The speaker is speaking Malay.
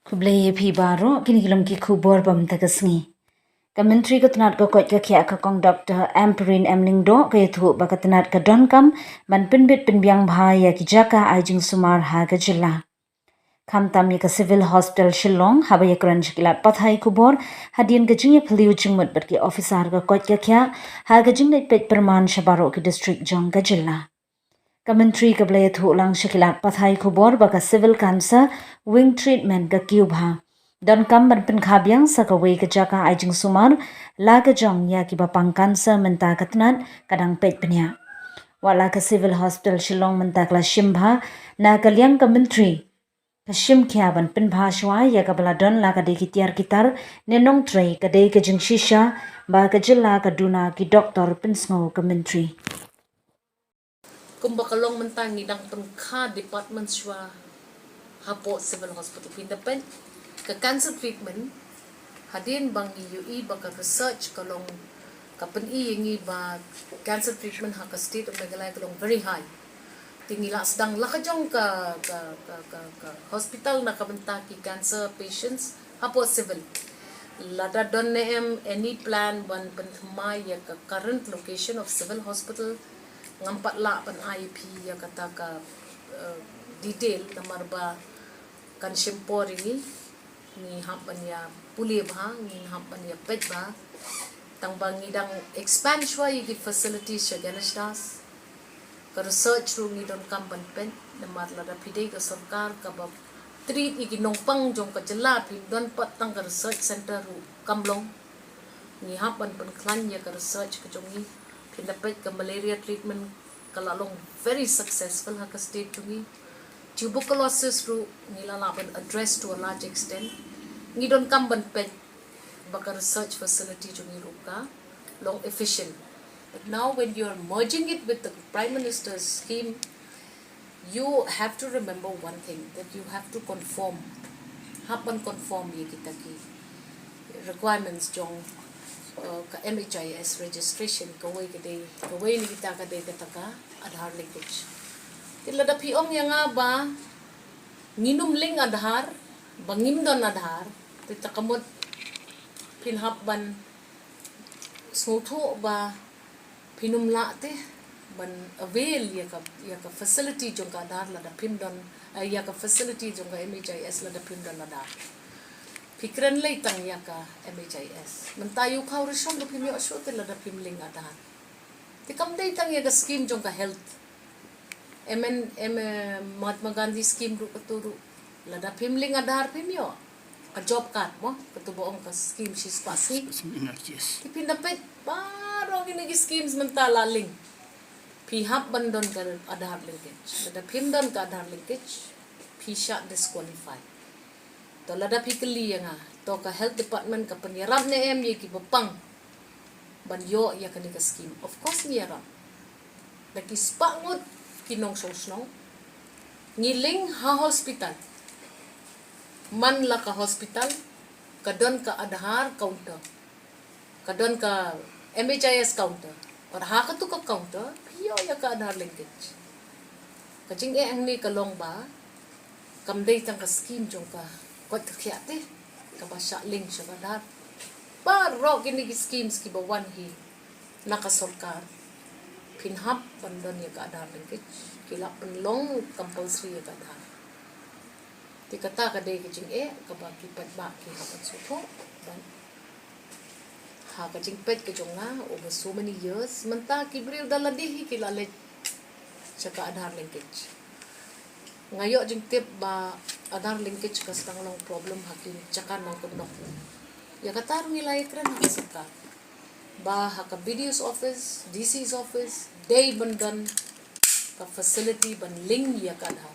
Kublai phi baro kini kilam ki khubor bam tagasngi. Kementri ketenat ko kot kya ka kong Dr. Amperin Emlingdo ke thu ba ketenat ka donkam man pinbit pinbyang bhaya ki jaka ajing sumar ha ka jilla. Kamtam ka civil hospital Shillong haba ya kran shikilat pathai kubor hadien ka jingya phliu jingmut bat ki officer ka kot kya ha ka jing pet perman shabaro ki district jong ka jilla. Kementri keblaya thu lang shikilat pathai kubor baka civil cancer wing treatment ka kiubha. Dan kam ban penkhabyang sa kaway ka jaka ajing sumar la ka jong ya ki bapang cancer menta katnat kadang pet penya. Wala ka civil hospital Shillong menta kla shimbha na kalyang kementri ka shim kya ban penbha shwa ya ka baladon la ka de ki tiar kitar nenong tray ka de ka jing shisha ba ka jilla ka duna ki doktor pensngo kementri. Kumbakalong mentang ngidang pengka department shwa hapo civil hospital pindapen ke cancer treatment hadin bang UI baka research kalong kapen ingi ba cancer treatment ha ka state of Meghalaya kalong very high tingila sedang lakajong ka hospital na kabenta ki cancer patients hapo civil LADA don any plan ban penthmai ya ka current location of civil hospital ngampat la pan IP ya kata ka detail namar ba kan shimpor ini ni hapan ya puli ba ni hapan ya pet ba tang bang idang expand shwa yi facilities sa ganastas ka research room ni don kampan pen namar la da pide ka sarkar ka ba treat igi nongpang jong ka jela pin don pat tang ka research center ru kamlong ni hapan pan klan ya ka research ka jong ni dapat ke malaria treatment kalalong very successful ha ka state tungi tuberculosis ru nilalaban address to a large extent ngidon kamban pet baka research facility tungi ruka long efficient but now when you are merging it with the prime minister's scheme you have to remember one thing that you have to conform hapan conform ye kita ki requirements jong ka MHIS registration kawai ni kita kadai kataka AaDHAR linkage tila da piong yang ba nginum ling AaDHAR bangim don AaDHAR tita kamot pinhap ban smuto ba pinumla te ban avail ya ka facility jong ka AaDHAR la da pimdon ya ka facility jong ka MHIS la da pimdon AaDHAR Pikran lay tang ya ka MHIS. Mentayo ka orisyon lo pimyo asyo tila da pimling AaDHAR. Tikam day tang ya ka scheme jong ka health. Mahatma Gandhi scheme ru katuru. Lada pimling AaDHAR pimyo. Ka job card mo. Katuboong ka scheme she's passing. Tipindapit. Parang ginagi schemes mentalaling. Pihap bandon ka AaDHAR linkage. Lada pimdon ka AaDHAR linkage. Pisha disqualified. To lada pikeli nga to ka health department ka panyaram na ye ki bapang banyo ya ka scheme of course niyaram lagi spangot kinong sosno ngiling ha hospital man la ka hospital kadon ka AaDHAR counter kadon ka MHIS counter para ha ka to ka counter piyo ya ka AaDHAR linkage kajing ang ni kalong ba kamday tang ka scheme jong ka kot kakyate kabasya link siya AaDHAR paro kini schemes ki bawan hi nakasorkar pinhap bandon ya ka AaDHAR linkage kila penlong compulsory ya ka AaDHAR tikata ka day kajing kabaki padba ki hapat suto dan ha kajing pet kajong nga over so many years menta kibril daladihi kilalit siya ka AaDHAR linkage ngayo jing tip ba AaDHAR linkage kas tang long problem hakin cakan mang kundok ya katar nilai kran hakasaka ba haka BDO's office DC's office day bandan ka facility ban ling ya ka AaDHAR